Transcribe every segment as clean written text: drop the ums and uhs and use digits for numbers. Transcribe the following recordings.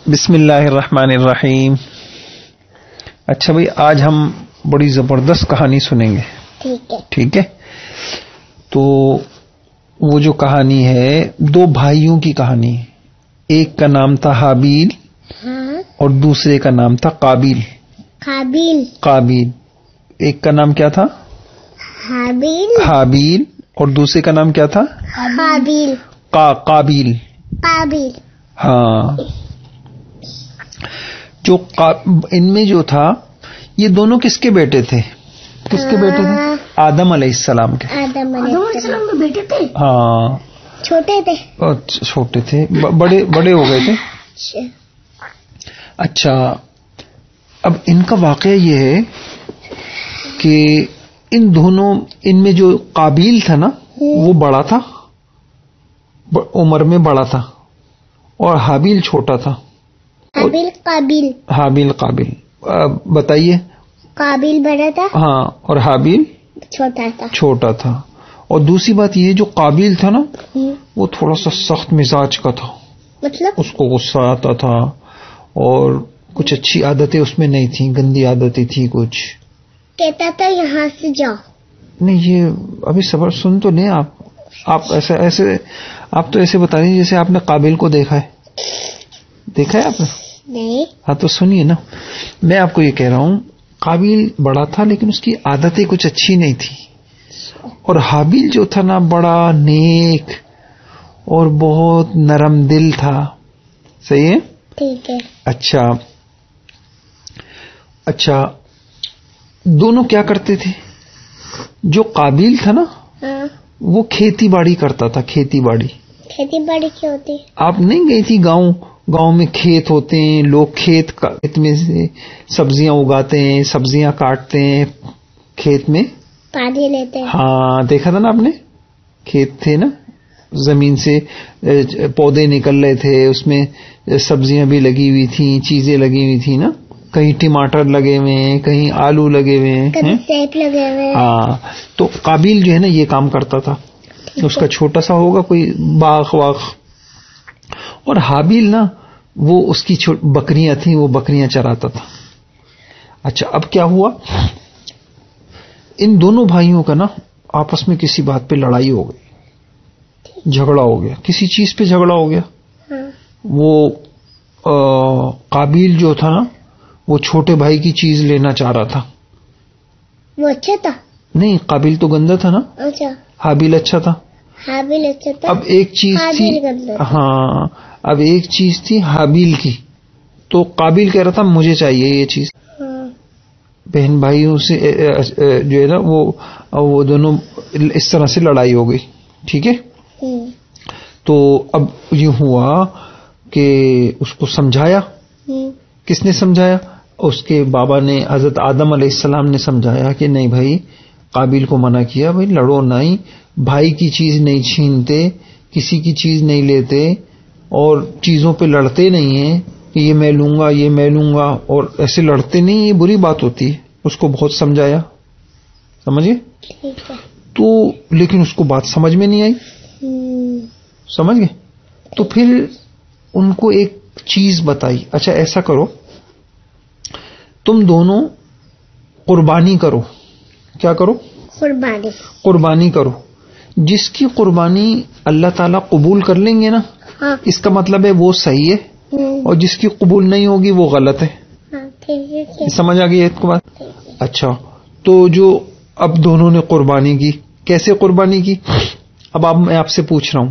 بسم اللہ الرحمن الرحیم. اچھا بھائی، آج ہم بڑی زبردست کہانی سنیں گے. ٹھیک ہے. تو وہ جو کہانی ہے دو بھائیوں کی کہانی. ایک کا نام تھا حابیل اور دوسرے کا نام تھا قابیل. قابیل. ایک کا نام کیا تھا؟ حابیل. اور دوسرے کا نام کیا تھا؟ قابیل. ہاں. جو ان میں جو تھا، یہ دونوں کس کے بیٹے تھے؟ کس کے بیٹے تھے؟ آدم علیہ السلام کے. آدم علیہ السلام کے بیٹے تھے. ہاں، چھوٹے تھے. بڑے ہو گئے تھے. اچھا، اب ان کا واقعہ یہ ہے کہ ان میں جو قابیل تھا نا، وہ بڑا تھا، عمر میں بڑا تھا، اور حابیل چھوٹا تھا. حابیل قابیل. بتائیے. قابیل بڑا تھا. ہاں، اور حابیل چھوٹا تھا. اور دوسری بات یہ، جو قابیل تھا نا، وہ تھوڑا سا سخت مزاج کا تھا. مطلب اس کو غصہ آتا تھا، اور کچھ اچھی عادتیں اس میں نہیں تھیں، گندی عادتیں تھی کچھ. کہتا تھا یہاں سے جاؤ. نہیں، یہ ابھی صبر سن تو لیں آپ ایسے آپ تو ایسے بتا رہی ہیں جیسے آپ نے قابیل کو دیکھا ہے آپ نے. نہیں. ہاں تو سنیے نا، میں آپ کو یہ کہہ رہا ہوں، قابیل بڑا تھا لیکن اس کی عادتیں کچھ اچھی نہیں تھی. اور حابیل جو تھا نا، بڑا نیک اور بہت نرم دل تھا. صحیح ہے. ٹھیک ہے. اچھا، دونوں کیا کرتے تھے؟ جو قابیل تھا نا، وہ کھیتی باڑی کرتا تھا. کھیتی باڑی کیا ہوتی؟ آپ نہیں گئی تھی گاؤں میں کھیت ہوتے ہیں، لوگ کھیت میں سے سبزیاں اگاتے ہیں، سبزیاں کاٹتے ہیں کھیت میں، پانی لیتے ہیں. ہاں، دیکھا تھا نا آپ نے. کھیت تھے نا، زمین سے پودے نکل رہے تھے، اس میں سبزیاں بھی لگی ہوئی تھیں، چیزیں لگی ہوئی تھی نا. کہیں ٹماٹر لگے ہوئے ہیں، کہیں آلو لگے ہوئے ہیں، کہیں سیب لگے ہوئے. ہاں. تو قابیل جو ہے نا، یہ کام کرتا تھا. اس کا چھوٹا سا ہوگا کوئی باغ واغ. اور حابیل نا، وہ اس کی بکریاں تھیں، وہ بکریاں چراتا تھا. اچھا، اب کیا ہوا، ان دونوں بھائیوں کا نا آپس میں کسی بات پہ لڑائی ہو گئی، جھگڑا ہو گیا، کسی چیز پہ جھگڑا ہو گیا. وہ قابیل جو تھا نا، وہ چھوٹے بھائی کی چیز لینا چاہ رہا تھا. وہ اچھا تھا؟ نہیں، قابیل تو گندا تھا نا. اچھا، حابیل اچھا تھا. اب ایک چیز تھی، ہاں، اب ایک چیز تھی حابیل کی، تو قابیل کہہ رہا تھا مجھے چاہیے یہ چیز. بہن بھائیوں سے جو ہے نا، وہ دونوں اس طرح سے لڑائی ہو گئی. ٹھیک ہے. تو اب یہ ہوا کہ اس کو سمجھایا. کس نے سمجھایا؟ اس کے بابا نے، حضرت آدم علیہ السلام نے سمجھایا کہ نہیں بھائی، قابیل کو منع کیا، بھائی لڑو نہیں، بھائی کی چیز نہیں چھینتے، کسی کی چیز نہیں لیتے، اور چیزوں پہ لڑتے نہیں ہیں کہ یہ میں لوں گا، یہ میں لوں گا، اور ایسے لڑتے نہیں، یہ بری بات ہوتی ہے. اس کو بہت سمجھایا. سمجھے؟ تو لیکن اس کو بات سمجھ میں نہیں آئی. سمجھ گئے؟ تو پھر ان کو ایک چیز بتائی. اچھا ایسا کرو، تم دونوں قربانی کرو. کیا کرو؟ قربانی کرو. جس کی قربانی اللہ تعالیٰ قبول کر لیں گے نا، اس کا مطلب ہے وہ صحیح ہے، اور جس کی قبول نہیں ہوگی وہ غلط ہے. سمجھ آ گئی ہے کو بات؟ اچھا، تو جو اب دونوں نے قربانی کی. کیسے قربانی کی؟ اب میں آپ سے پوچھ رہا ہوں،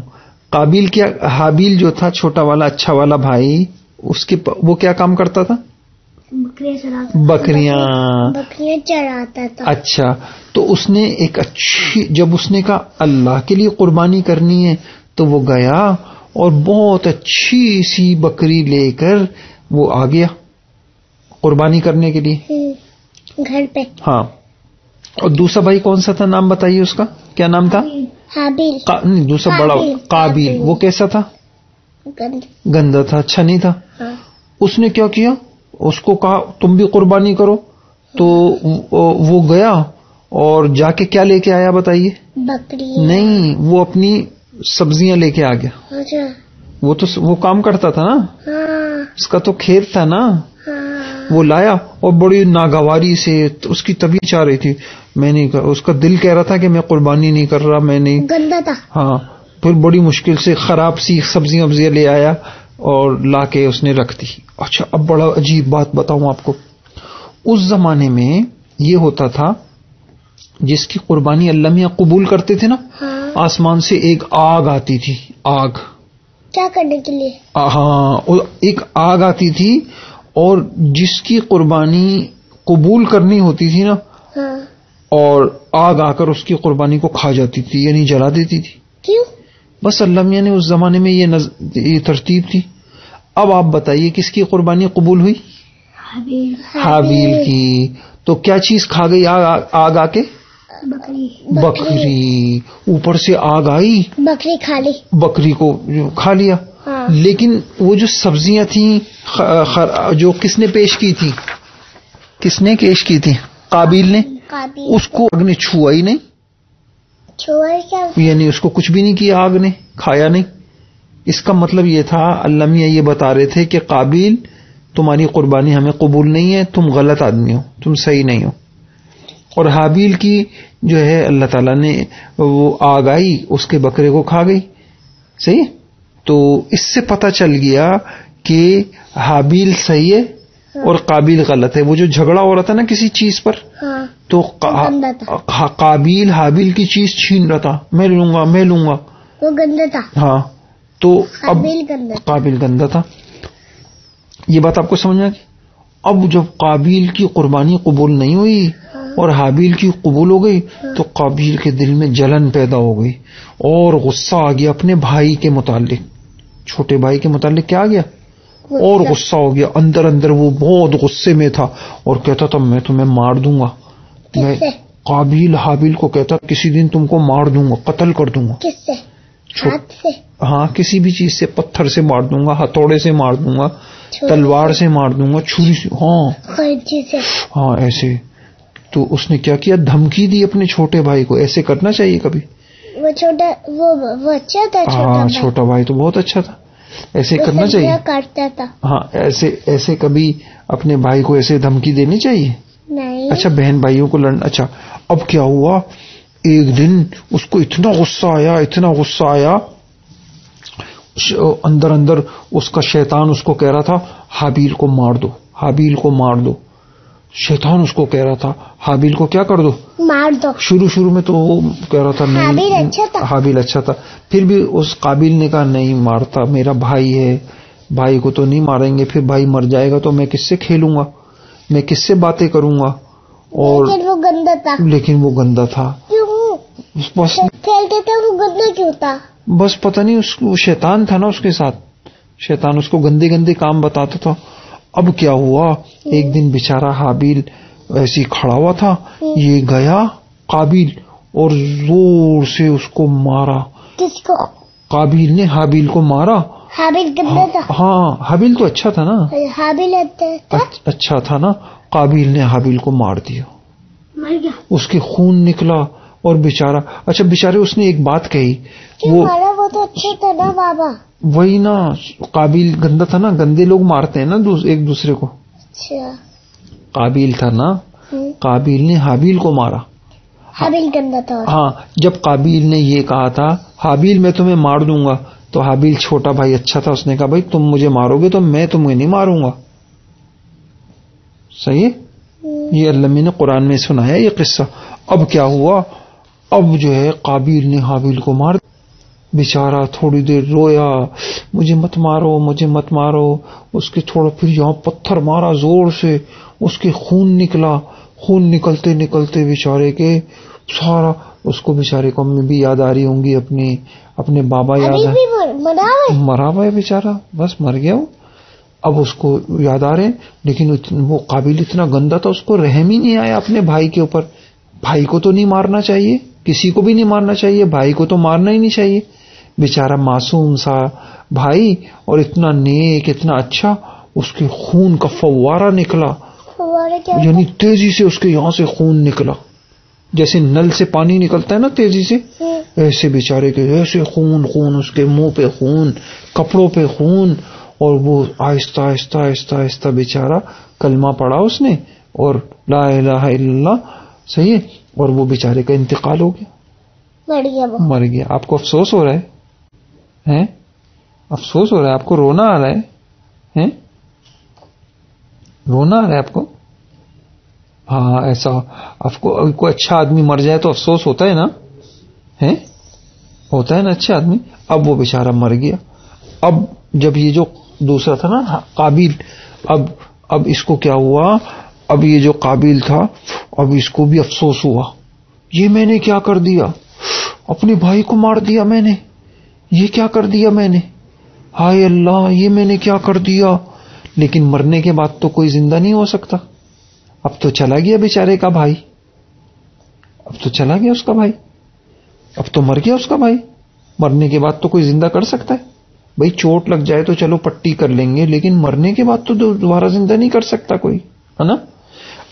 قابیل کیا، حابیل جو تھا چھوٹا والا اچھا والا بھائی، وہ کیا کام کرتا تھا؟ بکریاں چراتا تھا. اچھا، تو اس نے ایک اچھی، جب اس نے کہا اللہ کے لیے قربانی کرنی ہے، تو وہ گیا اور بہت اچھی سی بکری لے کر وہ آ گیا قربانی کرنے کے لیے گھر پہ. ہاں. اور دوسرا بھائی کون سا تھا؟ نام بتائیے اس کا. کیا نام تھا؟ حابیل. نہیں، دوسرا بڑا قابیل. وہ کیسا تھا؟ گندا تھا، اچھا نہیں تھا. اس نے کیا کیا، اس کو کہا تم بھی قربانی کرو. تو وہ گیا اور جا کے کیا لے کے آیا بتائیے؟ بکری. نہیں، وہ اپنی سبزیاں لے کے آ گیا. اچھا، وہ تو وہ کام کرتا تھا نا. اس کا تو کھیت تھا نا، وہ لایا اور بڑی ناگواری سے اس کی طبیعت چاہ رہی تھی، میں نہیں کر، اس کا دل کہہ رہا تھا کہ میں قربانی نہیں کر رہا، میں نہیں، گندا تھا. ہاں پھر بڑی مشکل سے خراب سی سبزیاں لے آیا اور لا کے اس نے رکھ دی. اچھا اب بڑا عجیب بات بتاؤں آپ کو، اس زمانے میں یہ ہوتا تھا جس کی قربانی اللہ میاں قبول کرتے تھے نا، آسمان سے ایک آگ آتی تھی، آگ کیا کرنے کے لیے؟ ہاں ایک آگ آتی تھی اور جس کی قربانی قبول کرنی ہوتی تھی نا، اور آگ آ کر اس کی قربانی کو کھا جاتی تھی، یعنی جلا دیتی تھی. کیوں؟ بس اللہ میاں نے اس زمانے میں یہ ترتیب تھی. اب آپ بتائیے کس کی قربانی قبول ہوئی؟ حابیل کی. تو کیا چیز کھا گئی آگ آ کے؟ بکری. اوپر سے آگ آئی، بکری کھا لی، بکری کو کھا لیا. لیکن وہ جو سبزیاں تھیں جو کس نے پیش کی تھی، کس نے پیش کی تھی؟ قابیل نے. اس کو آگ نے چھوا ہی نہیں، یعنی اس کو کچھ بھی نہیں کیا، آگ نے کھایا نہیں. اس کا مطلب یہ تھا، اللہ میاں یہ بتا رہے تھے کہ قابیل تمہاری قربانی ہمیں قبول نہیں ہے، تم غلط آدمی ہو، تم صحیح نہیں ہو. اور حابیل کی جو ہے اللہ تعالیٰ نے وہ آگ آئی اس کے بکرے کو کھا گئی. صحیح. تو اس سے پتہ چل گیا کہ حابیل صحیح ہے اور قابیل غلط ہے. وہ جو جھگڑا ہو رہا تھا نا کسی چیز پر، تو قابیل حابیل کی چیز چھین رہا تھا، میں لوں گا میں لوں گا، وہ گندا تھا. ہاں تو اب قابیل گندا تھا. یہ بات آپ کو سمجھ میں آ گئی. اب جب قابیل کی قربانی قبول نہیں ہوئی اور حابیل کی قبول ہو گئی تو قابیل کے دل میں جلن پیدا ہو گئی اور غصہ آ گیا اپنے بھائی کے متعلق، چھوٹے بھائی کے متعلق. کیا آ گیا؟ اور غصہ ہو گیا. اندر اندر وہ بہت غصے میں تھا اور کہتا تھا میں تمہیں مار دوں گا. میں قابیل حابیل کو کہتا کسی دن تم کو مار دوں گا، قتل کر دوں گا. کس سے؟ ہاتھ سے؟ ہاں کسی بھی چیز سے، پتھر سے مار دوں گا، ہتھوڑے سے مار دوں گا، تلوار سے مار دوں گا، چھری سے، ہاں ایسے. تو اس نے کیا کیا؟ دھمکی دی اپنے چھوٹے بھائی کو. ایسے کرنا چاہیے کبھی. وہ اچھا تھا. ہاں چھوٹا بھائی تو بہت اچھا تھا، ایسے کرنا چاہیے. کرتا تھا. ہاں ایسے کبھی اپنے بھائی کو ایسے دھمکی دینی چاہیے. نہیں. اچھا بہن بھائیوں کو لڑنا. اچھا اب کیا ہوا، ایک دن اس کو اتنا غصہ آیا اندر اندر اس کا شیطان اس کو کہہ رہا تھا حابیل کو مار دو، حابیل کو مار دو. شیطان اس کو کہہ رہا تھا حابیل کو کیا کر دو، مار دو. شروع میں تو وہ کہہ رہا تھا نہیں، حابیل اچھا تھا. پھر بھی اس قابیل نے کہا نہیں مارتا، میرا بھائی ہے، بھائی کو تو نہیں ماریں گے، پھر بھائی مر جائے گا تو میں کس سے کھیلوں گا، میں کس سے باتیں کروں گا. اور لیکن وہ گندا تھا. بس کھیلتے تھے وہ گندا کیوں تھا؟ بس پتہ نہیں، وہ شیطان تھا نا اس کے ساتھ، شیطان اس کو گندے کام بتاتا تھا. اب کیا ہوا، ایک دن بیچارہ حابیل ایسے کھڑا ہوا تھا، یہ گیا قابیل اور زور سے اس کو مارا. کس کو؟ قابیل نے حابیل کو مارا. حابیل گندا تھا. ہاں حابیل تو اچھا تھا نا، حابیل اچھا تھا نا. قابیل نے حابیل کو مار دیا، مر گیا، اس کے خون نکلا اور بیچارہ. اچھا بیچارے اس نے ایک بات کہی، وہ تو اچھا تھا نا بابا. وہی نا، قابیل گندا تھا نا، گندے لوگ مارتے ہیں نا ایک دوسرے کو. اچھا قابیل تھا نا، قابیل نے حابیل کو مارا. حابیل گندا تھا. ہاں جب قابیل نے یہ کہا تھا حابیل میں تمہیں مار دوں گا، تو حابیل چھوٹا بھائی اچھا تھا، اس نے کہا بھائی تم مجھے مارو گے تو میں تمہیں نہیں ماروں گا. صحیح ہے. یہ اللہ نے قرآن میں سنایا یہ قصہ. اب کیا ہوا، اب جو ہے قابیل نے حابیل کو مار، بیچارہ تھوڑی دیر رویا، مجھے مت مارو مجھے مت مارو. اس کے تھوڑا پھر یہاں پتھر مارا زور سے، اس کے خون نکلا. خون نکلتے نکلتے بیچارے کے سارا، اس کو بیچارے کو امی بھی یاد آ رہی ہوں گی، اپنے بابا یاد مرا ہوا ہے بیچارہ، بس مر گیا ہوں. اب اس کو یاد آ رہے ہیں، لیکن وہ قابل اتنا گندا تھا، اس کو رحم ہی نہیں آیا اپنے بھائی کے اوپر. بھائی کو تو نہیں مارنا چاہیے، کسی کو بھی نہیں مارنا چاہیے، بھائی کو تو مارنا ہی نہیں چاہیے. بیچارہ معصوم سا بھائی اور اتنا نیک اتنا اچھا، اس کے خون کا فوارہ نکلا، یعنی تیزی سے اس کے یہاں سے خون نکلا، جیسے نل سے پانی نکلتا ہے نا تیزی سے، ایسے بیچارے کے ایسے خون، اس کے منہ پہ خون، کپڑوں پہ خون، اور وہ آہستہ آہستہ آہستہ آہستہ بیچارہ کلمہ پڑھا اس نے اور لا الہ الا اللہ، صحیح ہے، اور وہ بیچارے کا انتقال ہو گیا، مر گیا۔ آپ کو افسوس ہو رہا ہے؟ افسوس ہو رہا ہے آپ کو؟ رونا آ رہا ہے؟ رونا آ رہا ہے آپ کو؟ ہاں، ایسا آپ کو کوئی اچھا آدمی مر جائے تو افسوس ہوتا ہے نا؟ ہوتا ہے نا اچھا آدمی۔ اب وہ بیچارہ مر گیا۔ اب جب یہ جو دوسرا تھا نا قابیل، اب اس کو کیا ہوا؟ اب یہ جو قابیل تھا اب اس کو بھی افسوس ہوا، یہ میں نے کیا کر دیا، اپنے بھائی کو مار دیا میں نے، یہ کیا کر دیا میں نے، ہائے اللہ یہ میں نے کیا کر دیا۔ لیکن مرنے کے بعد تو کوئی زندہ نہیں ہو سکتا، اب تو چلا گیا بیچارے کا بھائی، اب تو چلا گیا اس کا بھائی، اب تو مر گیا اس کا بھائی۔ مرنے کے بعد تو کوئی زندہ کر سکتا ہے؟ بھائی چوٹ لگ جائے تو چلو پٹی کر لیں گے، لیکن مرنے کے بعد تو دوبارہ زندہ نہیں کر سکتا کوئی، ہے نا؟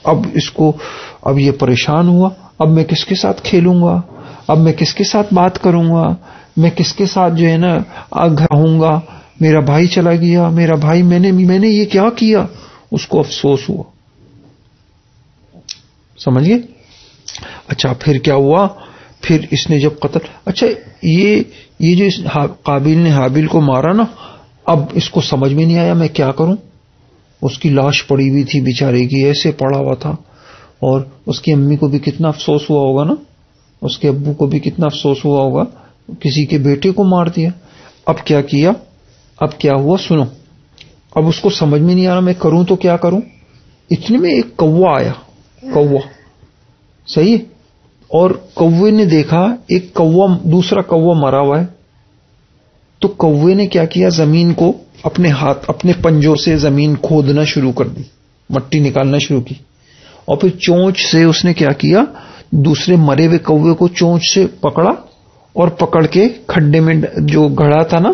اب یہ پریشان ہوا، اب میں کس کے ساتھ کھیلوں گا، اب میں کس کے ساتھ بات کروں گا، میں کس کے ساتھ جو ہے نا گھر ہوں گا، میرا بھائی چلا گیا، میرا بھائی میں نے یہ کیا کیا، اس کو افسوس ہوا، سمجھ گئے؟ اچھا پھر کیا ہوا؟ پھر اس نے جب قتل، اچھا یہ جو قابیل نے حابیل کو مارا نا، اب اس کو سمجھ میں نہیں آیا میں کیا کروں۔ اس کی لاش پڑی ہوئی تھی بیچارے کی، ایسے پڑا ہوا تھا، اور اس کی امی کو بھی کتنا افسوس ہوا ہوگا نا، اس کے ابو کو بھی کتنا افسوس ہوا ہوگا، کسی کے بیٹے کو مار دیا۔ اب کیا کیا؟ اب کیا ہوا سنو، اب اس کو سمجھ میں نہیں آ رہا میں کروں تو کیا کروں۔ اتنے میں ایک کوا آیا، کوا، صحیح ہے، اور کوے نے دیکھا ایک کوا، دوسرا کوا مرا ہوا ہے، تو کوے نے کیا کیا، زمین کو اپنے ہاتھ اپنے پنجوں سے زمین کھودنا شروع کر دی، مٹی نکالنا شروع کی، اور پھر چونچ سے اس نے کیا کیا، دوسرے مرے ہوئے کوے کو چونچ سے پکڑا اور پکڑ کے کھڈے میں جو گڑھا تھا نا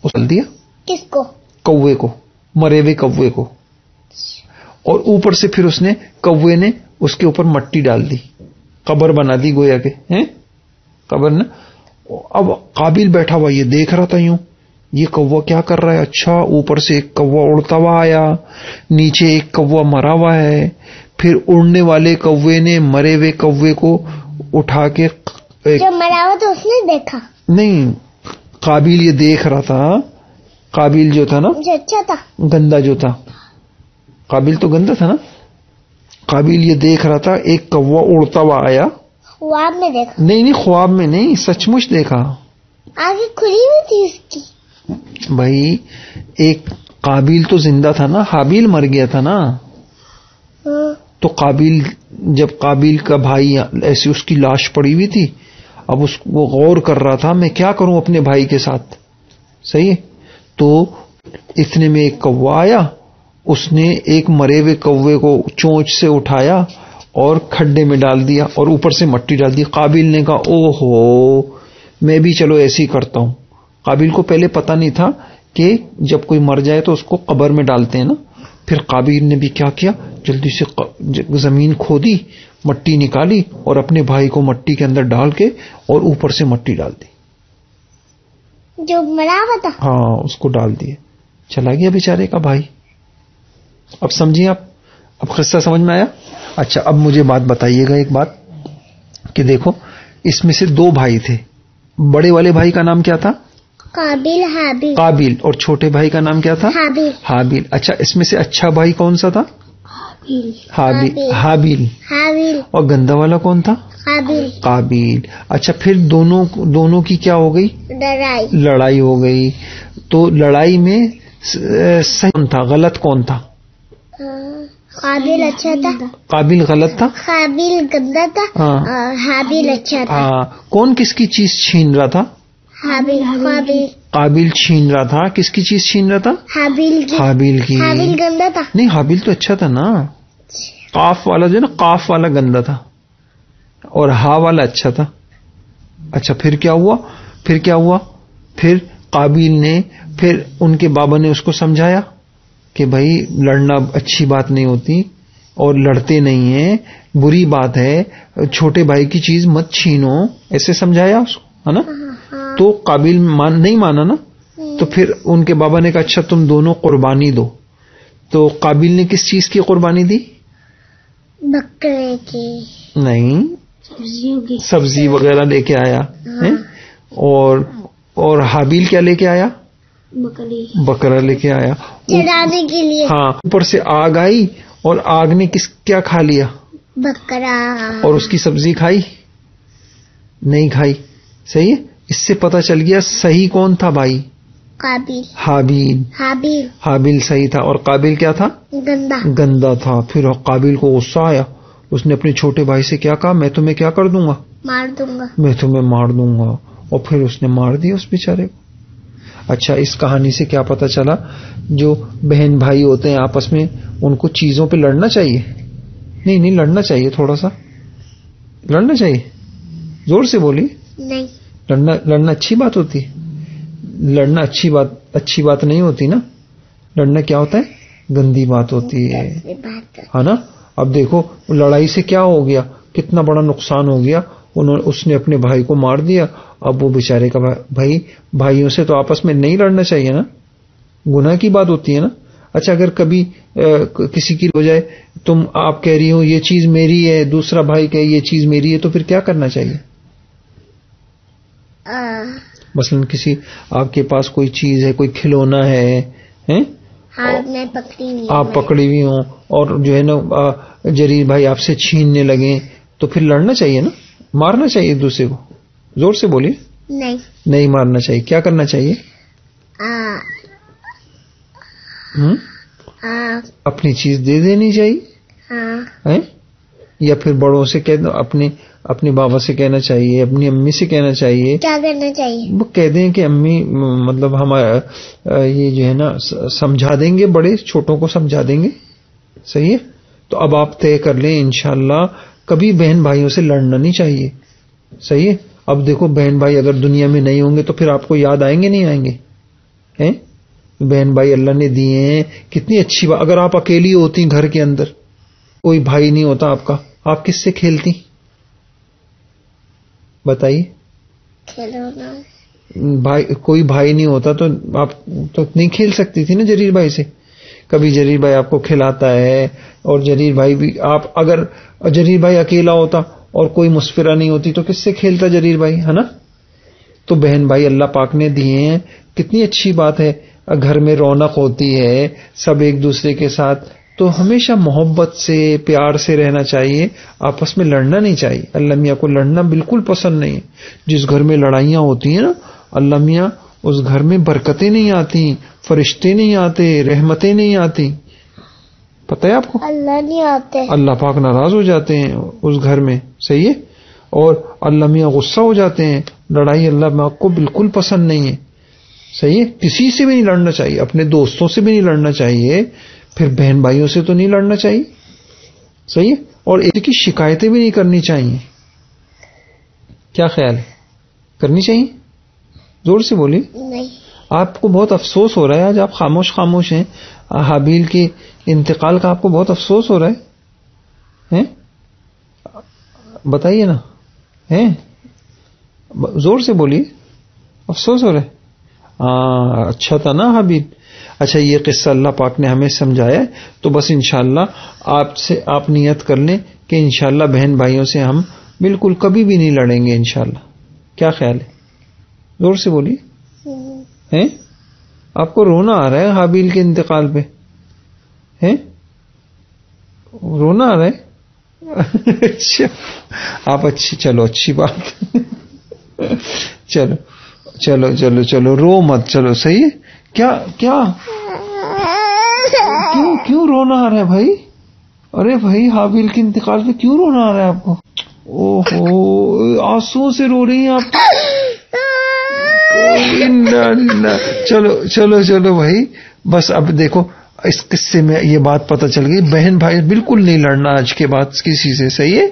ڈال دیا۔ کس کو؟ کوے کو، مرے ہوئے کوے کو، اور اوپر سے پھر اس نے کوے نے اس کے اوپر مٹی ڈال دی، قبر بنا دی گویا کے، قبر نا۔ اب قابیل بیٹھا ہوا یہ دیکھ رہا تھا یوں، یہ کوا کیا کر رہا ہے، اچھا اوپر سے ایک کوا اڑتا ہوا آیا، نیچے ایک کوا مرا ہوا ہے، پھر اڑنے والے کوے نے مرے ہوئے کوے کو اٹھا کے، جو مرا ہوا تو اس نے دیکھا نہیں، قابیل یہ دیکھ رہا تھا، قابیل جو تھا نا جو اچھا تھا، گندا جو تھا، قابیل تو گندا تھا نا، قابیل یہ دیکھ رہا تھا ایک کوا اڑتا ہوا آیا، خواب میں دیکھا؟ نہیں خواب میں نہیں، سچ مچ دیکھا، آگے کھلی ہوئی تھی اس کی۔ بھائی ایک قابیل تو زندہ تھا نا، حابیل مر گیا تھا نا، تو قابیل جب قابیل کا بھائی ایسی اس کی لاش پڑی ہوئی تھی، اب وہ غور کر رہا تھا میں کیا کروں اپنے بھائی کے ساتھ، صحیح ہے، تو اتنے میں ایک کوا آیا، اس نے ایک مرے ہوئے کوے کو چونچ سے اٹھایا اور کھڈے میں ڈال دیا اور اوپر سے مٹی ڈال دی۔ قابیل نے کہا او ہو میں بھی چلو ایسے ہی کرتا ہوں۔ قابیل کو پہلے پتا نہیں تھا کہ جب کوئی مر جائے تو اس کو قبر میں ڈالتے ہیں نا، پھر قابیل نے بھی کیا کیا، جلدی سے زمین کھودی، مٹی نکالی اور اپنے بھائی کو مٹی کے اندر ڈال کے اور اوپر سے مٹی ڈال دی، جو مرا ہوا تھا، ہاں اس کو ڈال دیے، چلا گیا بیچارے کا بھائی۔ اب سمجھیے آپ، اب قصہ سمجھ میں آیا؟ اچھا اب مجھے بات بتائیے گا ایک بات کہ دیکھو اس میں سے دو بھائی تھے، بڑے والے بھائی کا نام کیا تھا؟ قابیل، حابیل۔ قابیل، اور چھوٹے بھائی کا نام کیا تھا؟ حابیل۔ حابیل۔ اچھا اس میں سے اچھا بھائی کون سا تھا؟ حابیل۔ اور گندا والا کون تھا؟ قابیل۔ اچھا پھر دونوں کی کیا ہو گئی؟ لڑائی ہو گئی۔ تو لڑائی میں صحیح کون تھا، غلط کون تھا؟ قابیل اچھا تھا، قابیل غلط تھا، قابیل گندا تھا، حابیل اچھا تھا۔ کون کس کی چیز چھین رہا تھا؟ قابیل چھین رہا تھا، کس کی چیز چھین رہا تھا؟ حابیل کی۔ حابیل گندا تھا؟ نہیں حابیل تو اچھا تھا نا، قاف والا جو نا، قاف والا گندا تھا اور ہا والا اچھا تھا۔ اچھا پھر کیا ہوا؟ پھر قابیل نے، پھر ان کے بابا نے اس کو سمجھایا کہ بھائی لڑنا اچھی بات نہیں ہوتی اور لڑتے نہیں ہیں، بری بات ہے، چھوٹے بھائی کی چیز مت چھینو، ایسے سمجھایا اس کو، ہے نا؟ تو قابیل نہیں مانا نا، تو پھر ان کے بابا نے کہا اچھا تم دونوں قربانی دو. تو قابل نے کس چیز کی قربانی دی؟ بکرے کی. نہیں, سبزی وغیرہ لے کے آیا. اور حابیل کیا لے کے آیا؟ بکرا لے کے آیا چڑھانے کے لیے. ہاں, اوپر سے آگ آئی اور آگ نے کیا کھا لیا؟ بکرا. اور اس کی سبزی کھائی؟ نہیں کھائی. صحیح ہے, اس سے پتہ چل گیا صحیح کون تھا بھائی؟ قابل. حابیل صحیح تھا اور قابل کیا تھا؟ گندا تھا. پھر قابل کو غصہ آیا, اس نے اپنے چھوٹے بھائی سے کیا کہا؟ میں تمہیں کیا کر دوں گا؟ میں تمہیں مار دوں گا. اور پھر اس نے مار دیا اس بیچارے کو. اچھا, اس کہانی سے کیا پتا چلا؟ جو بہن بھائی ہوتے ہیں آپس میں ان کو چیزوں پہ لڑنا چاہیے؟ نہیں لڑنا چاہیے, تھوڑا سا لڑنا چاہیے. زور سے بولی. نہیں, لڑنا اچھی بات ہوتی ہے. لڑنا اچھی بات نہیں ہوتی نا. لڑنا کیا ہوتا ہے؟ گندی بات ہوتی ہے, ہے نا. اب دیکھو لڑائی سے کیا ہو گیا, کتنا بڑا نقصان ہو گیا. اس نے اپنے بھائی کو مار دیا. اب وہ بیچارے کا بھائیوں سے تو آپس میں نہیں لڑنا چاہیے نا, گناہ کی بات ہوتی ہے نا. اچھا, اگر کبھی کسی کی ہو جائے, آپ کہہ رہی ہو یہ چیز میری ہے, دوسرا بھائی کہے یہ چیز میری ہے, تو پھر کیا کرنا چاہیے؟ مثلا کسی آپ کے پاس کوئی چیز ہے, کوئی کھلونا ہے, آپ پکڑی ہوئی ہوں اور جو ہے نا جریر بھائی آپ سے چھیننے لگے, تو پھر لڑنا چاہیے نا, مارنا چاہیے ایک دوسرے کو. زور سے بولیے. نہیں مارنا چاہیے. کیا کرنا چاہیے؟ اپنی چیز دے دینی چاہیے, یا پھر بڑوں سے کہہ دو, اپنے بابا سے کہنا چاہیے, اپنی امی سے کہنا چاہیے. کیا کرنا چاہیے؟ وہ کہہ دیں کہ امی مطلب ہمارا یہ جو ہے نا سمجھا دیں گے, بڑے چھوٹوں کو سمجھا دیں گے. صحیح ہے. تو اب آپ طے کر لیں انشاءاللہ کبھی بہن بھائیوں سے لڑنا نہیں چاہیے. صحیح ہے. اب دیکھو بہن بھائی اگر دنیا میں نہیں ہوں گے تو پھر آپ کو یاد آئیں گے نہیں آئیں گے؟ بہن بھائی اللہ نے دیے ہیں, کتنی اچھی بات. اگر آپ اکیلی ہوتی گھر کے اندر, کوئی بھائی نہیں ہوتا آپ کا, آپ کس سے کھیلتی؟ بتائیے. کوئی بھائی نہیں ہوتا تو آپ تو نہیں کھیل سکتی تھی نا جریر بھائی سے. کبھی جریر بھائی آپ کو کھلاتا ہے, اور جریر بھائی بھی اگر جریر بھائی اکیلا ہوتا اور کوئی مسفرہ نہیں ہوتی تو کس سے کھیلتا جریر بھائی, ہے نا. تو بہن بھائی اللہ پاک نے دیے ہیں, کتنی اچھی بات ہے. گھر میں رونق ہوتی ہے, سب ایک دوسرے کے ساتھ, تو ہمیشہ محبت سے پیار سے رہنا چاہیے, آپس میں لڑنا نہیں چاہیے. اللہ میاں کو لڑنا بالکل پسند نہیں ہے. جس گھر میں لڑائیاں ہوتی ہیں نا, اللہ میاں اس گھر میں برکتیں نہیں آتی, فرشتے نہیں آتے, رحمتیں نہیں آتی. پتہ ہے آپ کو؟ اللہ نہیں آتے, اللہ پاک ناراض ہو جاتے ہیں اس گھر میں. صحیح ہے. اور اللہ میاں غصہ ہو جاتے ہیں. لڑائی اللہ میاں کو بالکل پسند نہیں ہے. صحیح ہے. کسی سے بھی نہیں لڑنا چاہیے, اپنے دوستوں سے بھی نہیں لڑنا چاہیے, پھر بہن بھائیوں سے تو نہیں لڑنا چاہیے. صحیح ہے. اور ایک کی شکایتیں بھی نہیں کرنی چاہیے. کیا خیال ہے؟ کرنی چاہیے؟ زور سے بولیے. نہیں. آپ کو بہت افسوس ہو رہا ہے آج, آپ خاموش ہیں. حابیل کے انتقال کا آپ کو بہت افسوس ہو رہا ہے, بتائیے نا, زور سے بولیے. افسوس ہو رہا ہے. اچھا تھا نا حابیل. اچھا, یہ قصہ اللہ پاک نے ہمیں سمجھایا ہے, تو بس انشاءاللہ آپ نیت کر لیں کہ انشاءاللہ بہن بھائیوں سے ہم بالکل کبھی بھی نہیں لڑیں گے انشاءاللہ. کیا خیال ہے؟ زور سے بولیے. آپ کو رونا آ رہا ہے حابیل کے انتقال پہ؟ رونا آ رہا ہے؟ اچھا, آپ چلو اچھی بات. چلو رو مت. چلو صحیح ہے. کیا کیوں رونا آ رہا ہے بھائی؟ ارے بھائی حابیل کے انتقال پہ کیوں رونا آ رہا ہے آپ کو؟ اوہو, آنسو سے رو رہی ہیں آپ. چلو بھائی, بس اب دیکھو اس قصے میں یہ بات پتہ چل گئی, بہن بھائی بالکل نہیں لڑنا آج کے بعد کسی سے. صحیح ہے.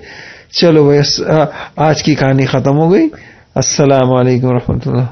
چلو بھائی, آج کی کہانی ختم ہو گئی. السلام علیکم ورحمۃ اللہ.